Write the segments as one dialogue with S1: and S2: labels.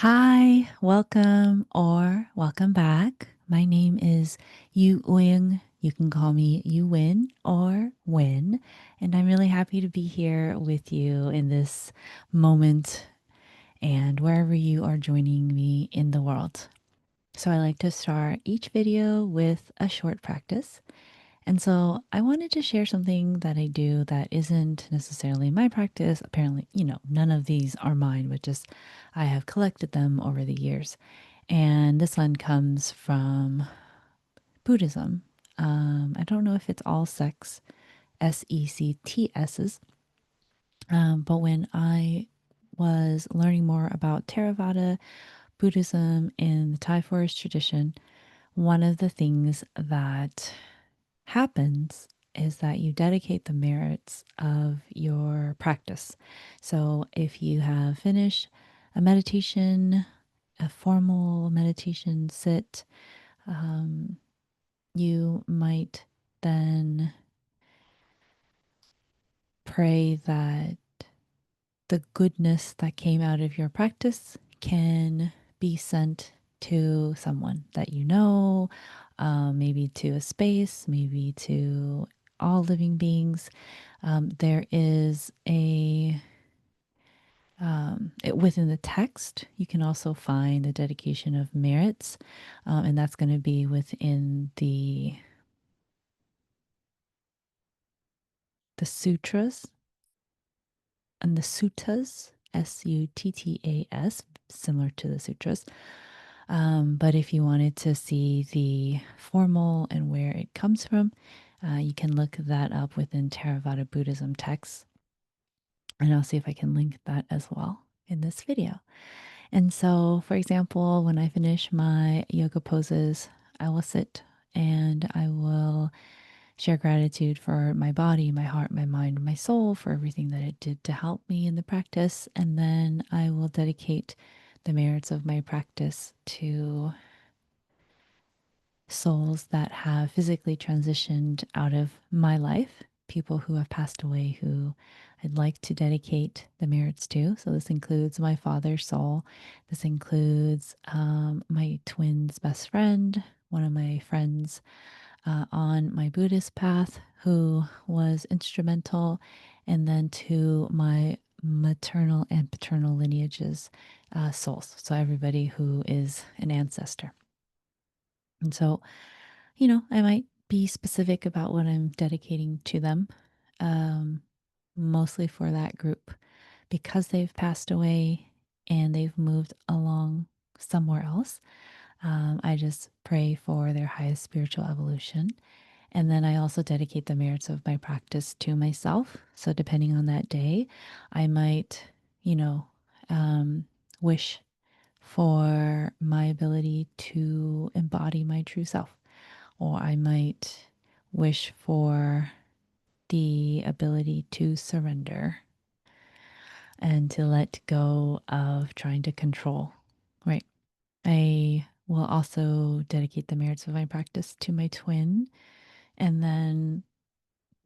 S1: Hi, welcome or welcome back. My name is Yu Uying. You can call me Yu Win or Win, and I'm really happy to be here with you in this moment and wherever you are joining me in the world. So I like to start each video with a short practice. And so I wanted to share something that I do that isn't necessarily my practice. Apparently, none of these are mine, but just I have collected them over the years. And this one comes from Buddhism. I don't know if it's all sects, but when I was learning more about Theravada Buddhism in the Thai forest tradition, one of the things that happens is that you dedicate the merits of your practice. So if you have finished a meditation, a formal meditation sit, um, you might then pray that the goodness that came out of your practice can be sent to someone that you know, maybe to a space, maybe to all living beings. There is within the text, you can also find the dedication of merits, and that's going to be within the sutras and the suttas, Suttas, similar to the sutras. But if you wanted to see the formal and where it comes from, you can look that up within Theravada Buddhism texts. And I'll see if I can link that as well in this video. And so, for example, when I finish my yoga poses, I will sit and I will share gratitude for my body, my heart, my mind, my soul, for everything that it did to help me in the practice. And then I will dedicate the merits of my practice to souls that have physically transitioned out of my life, people who have passed away who I'd like to dedicate the merits to. So this includes my father's soul. This includes my twin's best friend, one of my friends on my Buddhist path who was instrumental, and then to my maternal and paternal lineages, souls. So everybody who is an ancestor. And so I might be specific about what I'm dedicating to them, um, mostly for that group because they've passed away and they've moved along somewhere else. I just pray for their highest spiritual evolution. And then I also dedicate the merits of my practice to myself. So, depending on that day, I might, you know, um, wish for my ability to embody my true self, or I might wish for the ability to surrender and to let go of trying to control, right? I will also dedicate the merits of my practice to my twin. And then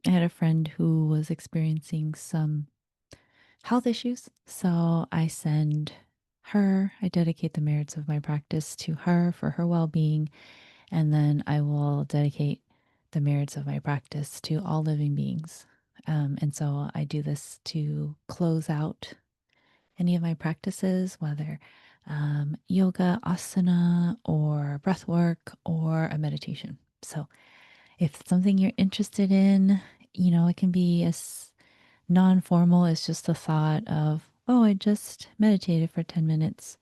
S1: I had a friend who was experiencing some health issues. So I dedicate the merits of my practice to her for her well being. And then I will dedicate the merits of my practice to all living beings. And so I do this to close out any of my practices, whether yoga, asana, or breath work, or a meditation. So if it's something you're interested in, it can be as non formal as just the thought of, oh, I just meditated for 10 minutes.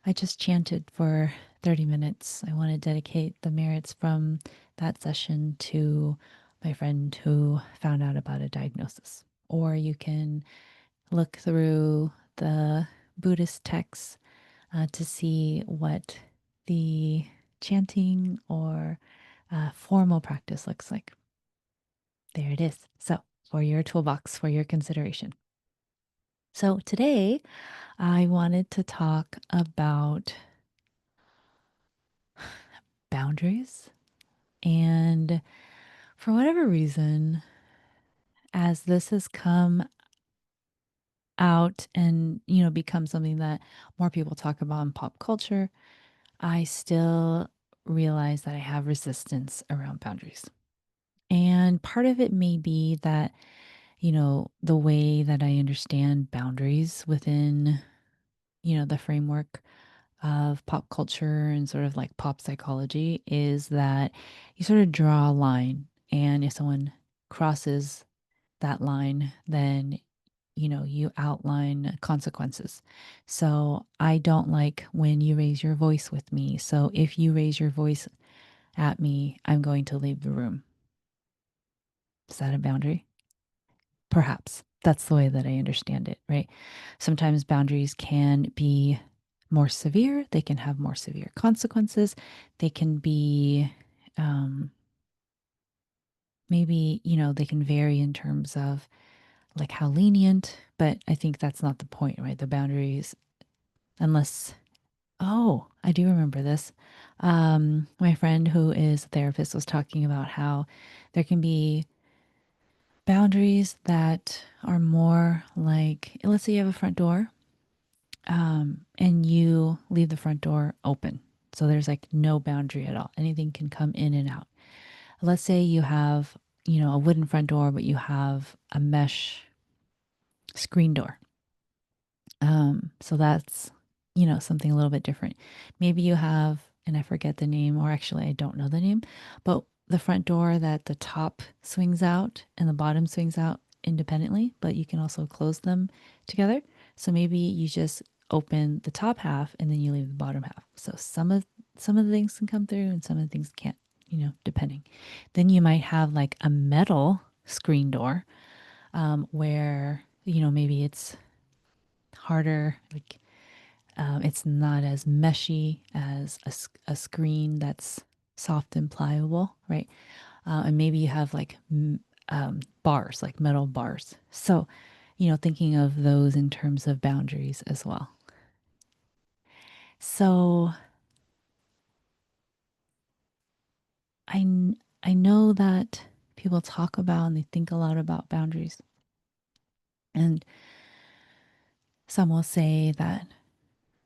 S1: I just chanted for 30 minutes. I want to dedicate the merits from that session to my friend who found out about a diagnosis. Or you can look through the Buddhist texts to see what the chanting or formal practice looks like. There it is. So, for your toolbox, for your consideration. So, today I wanted to talk about boundaries. And for whatever reason, as this has come out and, become something that more people talk about in pop culture, I still realize that I have resistance around boundaries. And part of it may be that, the way that I understand boundaries within, the framework of pop culture and sort of like pop psychology is that you sort of draw a line. And if someone crosses that line, then you outline consequences. So I don't like when you raise your voice with me. So if you raise your voice at me, I'm going to leave the room. Is that a boundary? Perhaps. That's the way that I understand it, right? Sometimes boundaries can be more severe, they can have more severe consequences. They can be um, maybe, they can vary in terms of like how lenient, but I think that's not the point, right? The boundaries, unless, oh, I do remember this. My friend who is a therapist was talking about how there can be boundaries that are more like, let's say you have a front door, and you leave the front door open. So there's like no boundary at all. Anything can come in and out. Let's say you have, a wooden front door, but you have a mesh screen door. So that's, something a little bit different. Maybe you have, and I forget the name, or actually I don't know the name, but the front door that the top swings out and the bottom swings out independently, but you can also close them together. So maybe you just open the top half and then you leave the bottom half. So some of the things can come through and some of the things can't, depending. Then you might have like a metal screen door, where, maybe it's harder, like it's not as meshy as a screen that's soft and pliable, right? And maybe you have like bars, like metal bars. So, thinking of those in terms of boundaries as well. So I know that people talk about and they think a lot about boundaries. And some will say that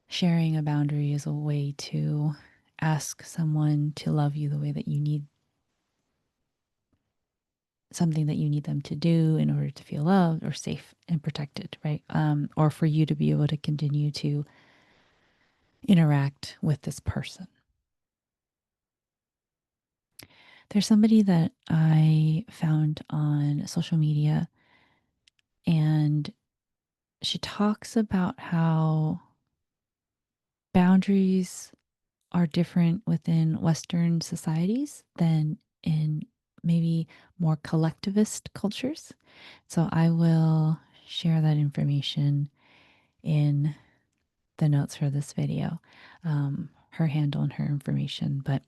S1: sharing a boundary is a way to ask someone to love you the way that you need, something that you need them to do in order to feel loved or safe and protected, right? Or for you to be able to continue to interact with this person. There's somebody that I found on social media, and she talks about how boundaries are different within Western societies than in maybe more collectivist cultures. So I will share that information in the notes for this video, her handle and her information. But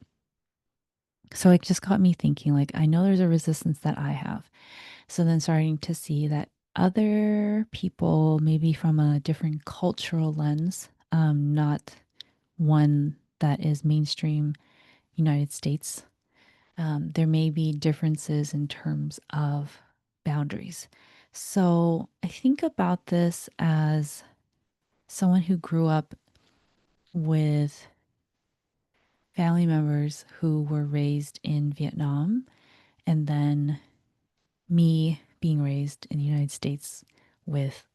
S1: so it just got me thinking, like, I know there's a resistance that I have. So then starting to see that other people, maybe from a different cultural lens, not one that is mainstream United States, there may be differences in terms of boundaries. So I think about this as someone who grew up with family members who were raised in Vietnam, and then me being raised in the United States with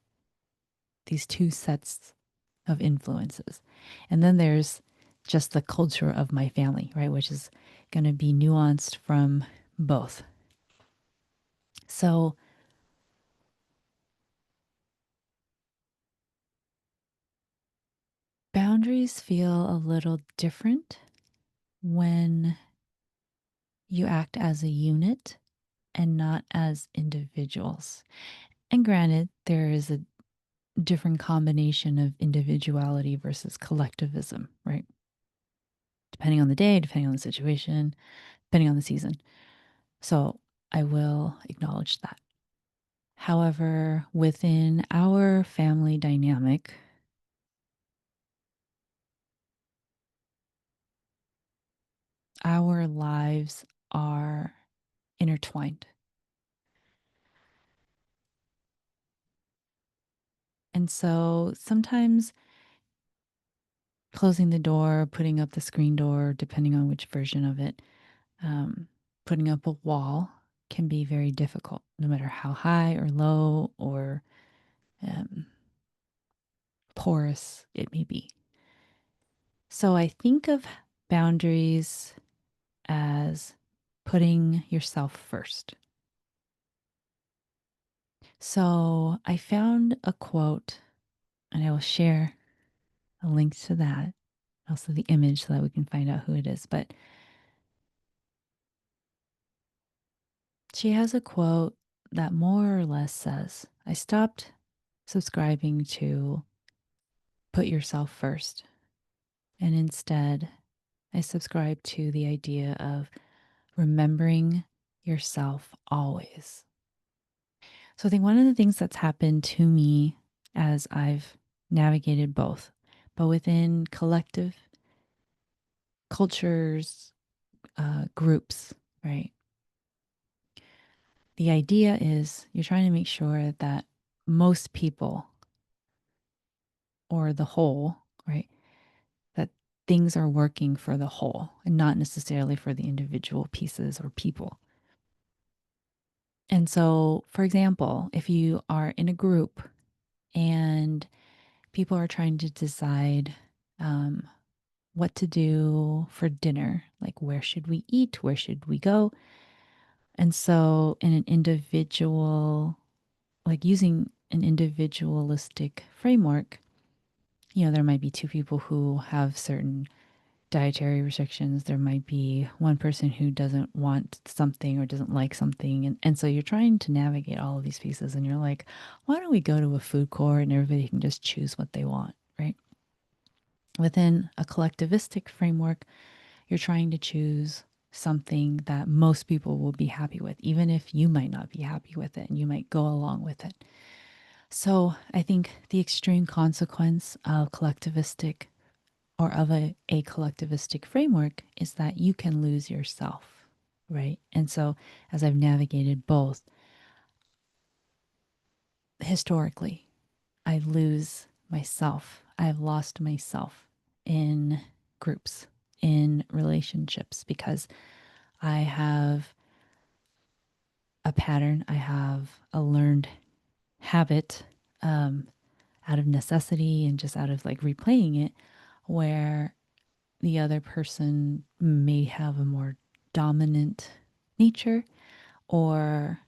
S1: these two sets of influences. And then there's just the culture of my family, right, which is going to be nuanced from both. So boundaries feel a little different when you act as a unit and not as individuals. And granted, there is a different combination of individuality versus collectivism, right? Depending on the day, depending on the situation, depending on the season. So I will acknowledge that. However, within our family dynamic, our lives are intertwined. And so sometimes closing the door, putting up the screen door, depending on which version of it, um, putting up a wall can be very difficult, no matter how high or low or um, porous it may be. So I think of boundaries as putting yourself first. So I found a quote, and I will share a link to that, also the image so that we can find out who it is. But she has a quote that more or less says, I stopped subscribing to put yourself first. And instead, I subscribe to the idea of remembering yourself always. So I think one of the things that's happened to me as I've navigated both, but within collective cultures, groups, right? The idea is you're trying to make sure that most people or the whole, right? That things are working for the whole and not necessarily for the individual pieces or people. And so, for example, if you are in a group and people are trying to decide um, what to do for dinner, like where should we eat, where should we go? And so, in an individual, like using an individualistic framework, there might be two people who have certain dietary restrictions. There might be one person who doesn't want something or doesn't like something. And so you're trying to navigate all of these pieces and you're like, why don't we go to a food court and everybody can just choose what they want, right? Within a collectivistic framework, you're trying to choose something that most people will be happy with, even if you might not be happy with it and you might go along with it. So I think the extreme consequence of collectivistic or of a collectivistic framework is that you can lose yourself, right? And so, as I've navigated both, historically, I lose myself. I've lost myself in groups, in relationships, because I have a pattern, I have a learned habit um, out of necessity and just out of like replaying it, where the other person may have a more dominant nature or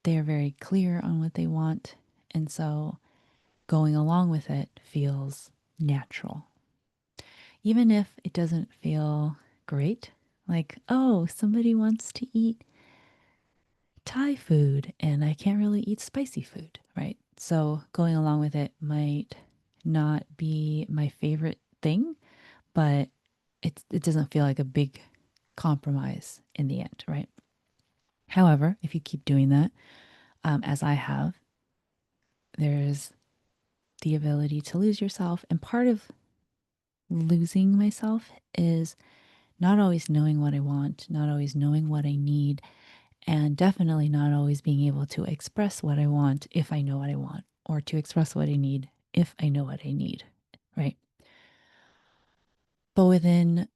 S1: they're very clear on what they want. And so going along with it feels natural. Even if it doesn't feel great, like, oh, somebody wants to eat Thai food and I can't really eat spicy food, right? So going along with it might not be my favorite thing, but it doesn't feel like a big compromise in the end, right? However, if you keep doing that, as I have, there's the ability to lose yourself. And part of losing myself is not always knowing what I want, not always knowing what I need, and definitely not always being able to express what I want if I know what I want, or to express what I need if I know what I need, right? But within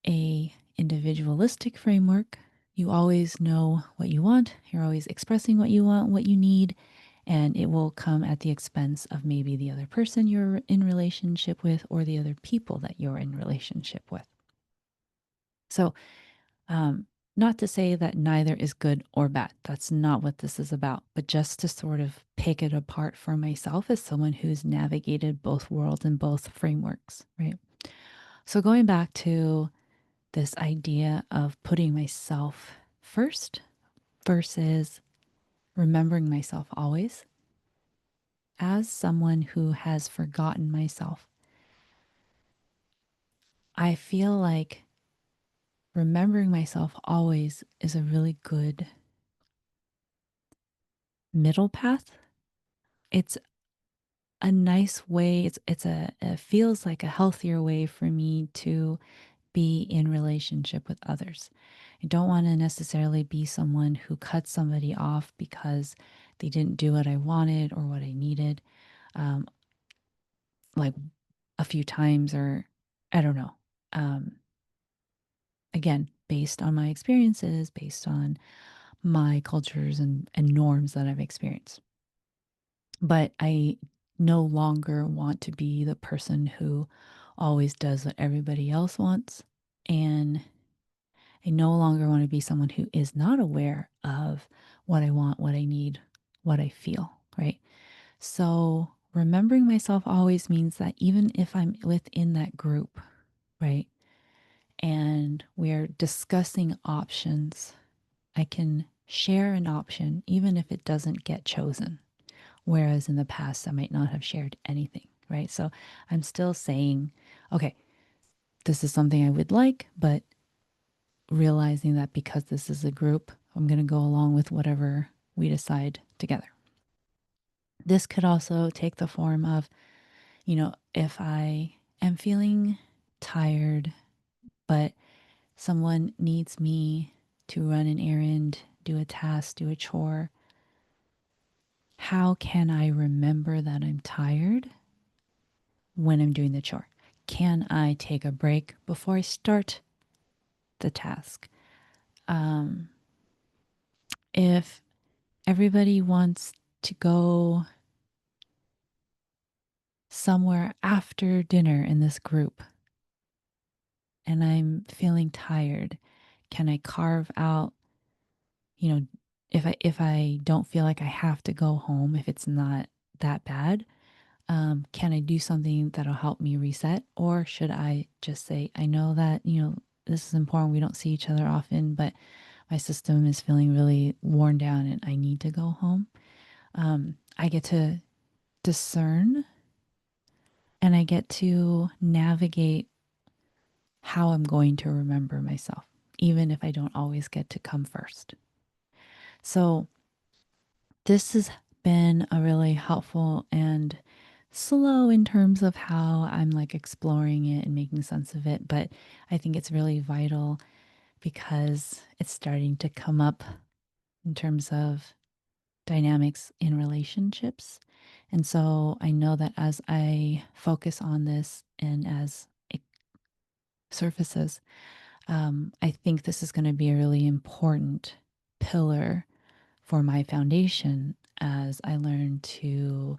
S1: a individualistic framework, you always know what you want. You're always expressing what you want, what you need, and it will come at the expense of maybe the other person you're in relationship with or the other people that you're in relationship with. So, um, not to say that neither is good or bad. That's not what this is about, but just to sort of pick it apart for myself as someone who's navigated both worlds and both frameworks, right? So, going back to this idea of putting myself first versus remembering myself always, as someone who has forgotten myself, I feel like remembering myself always is a really good middle path. It's a nice way. It feels like a healthier way for me to be in relationship with others. I don't want to necessarily be someone who cuts somebody off because they didn't do what I wanted or what I needed. um, like a few times, or I don't know. Um, Again, based on my experiences, based on my cultures and norms that I've experienced. But I no longer want to be the person who always does what everybody else wants. And I no longer want to be someone who is not aware of what I want, what I need, what I feel, right? So remembering myself always means that even if I'm within that group, right, and we're discussing options, I can share an option even if it doesn't get chosen. Whereas in the past, I might not have shared anything, right? So I'm still saying, okay, this is something I would like, but realizing that because this is a group, I'm going to go along with whatever we decide together. This could also take the form of, if I am feeling tired, but someone needs me to run an errand, do a task, do a chore, how can I remember that I'm tired when I'm doing the chore? Can I take a break before I start the task? Um, if everybody wants to go somewhere after dinner in this group and I'm feeling tired, can I carve out, you know, if I don't feel like I have to go home, if it's not that bad, can I do something that'll help me reset? Or should I just say, I know that, this is important. We don't see each other often, but my system is feeling really worn down and I need to go home. I get to discern and I get to navigate how I'm going to remember myself, even if I don't always get to come first. So, this has been a really helpful and slow in terms of how I'm like exploring it and making sense of it. But I think it's really vital because it's starting to come up in terms of dynamics in relationships. And so I know that as I focus on this and as it surfaces, I think this is going to be a really important pillar for my foundation as I learn to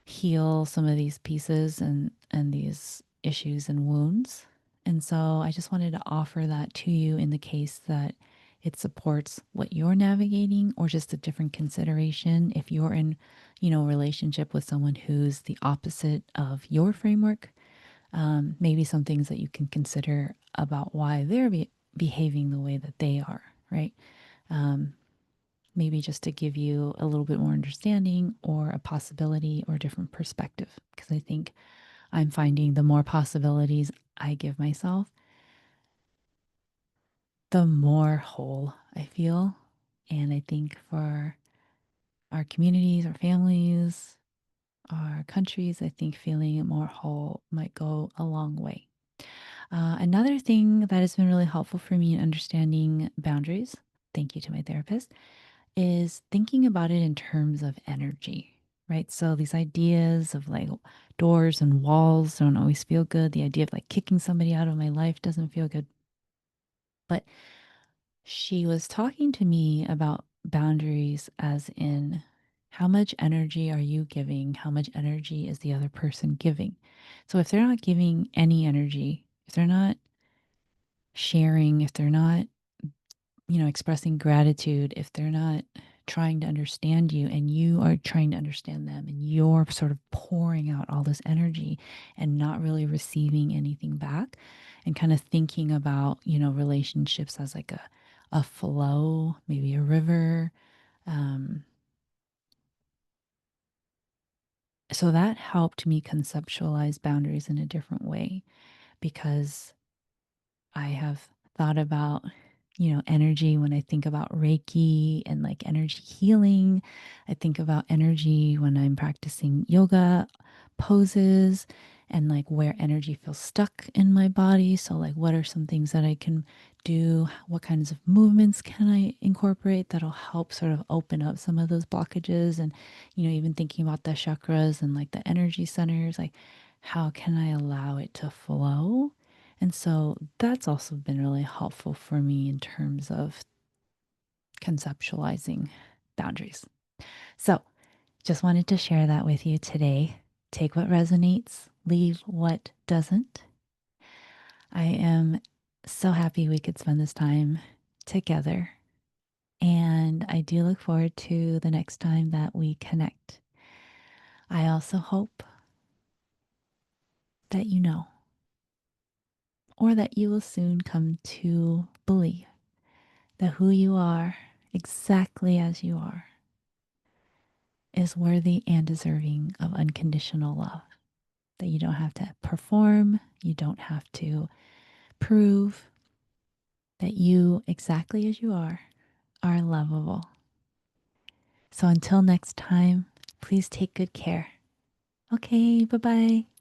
S1: heal some of these pieces and these issues and wounds. And so I just wanted to offer that to you in the case that it supports what you're navigating or just a different consideration if you're in, relationship with someone who's the opposite of your framework. Maybe some things that you can consider about why they're behaving the way that they are, right? Um, Maybe just to give you a little bit more understanding or a possibility or a different perspective. Because I think I'm finding the more possibilities I give myself, the more whole I feel. And I think for our communities, our families, our countries, I think feeling more whole might go a long way. Another thing that has been really helpful for me in understanding boundaries, thank you to my therapist, is thinking about it in terms of energy, right? So these ideas of like doors and walls don't always feel good. The idea of like kicking somebody out of my life doesn't feel good. But she was talking to me about boundaries as in how much energy are you giving? How much energy is the other person giving? So if they're not giving any energy, if they're not sharing, if they're not expressing gratitude, if they're not trying to understand you and you are trying to understand them and you're sort of pouring out all this energy and not really receiving anything back and kind of thinking about, relationships as like a flow, maybe a river. Um, so that helped me conceptualize boundaries in a different way because I have thought about, energy when I think about Reiki and like energy healing. I think about energy when I'm practicing yoga poses and like where energy feels stuck in my body. So, like, what are some things that I can do? What kinds of movements can I incorporate that'll help sort of open up some of those blockages? And, even thinking about the chakras and like the energy centers, like, how can I allow it to flow? And so that's also been really helpful for me in terms of conceptualizing boundaries. So, just wanted to share that with you today. Take what resonates, leave what doesn't. I am so happy we could spend this time together. And I do look forward to the next time that we connect. I also hope that you know, or that you will soon come to believe that who you are, exactly as you are, is worthy and deserving of unconditional love. That you don't have to perform, you don't have to prove, that you, exactly as you are lovable. So until next time, please take good care. Okay, bye bye.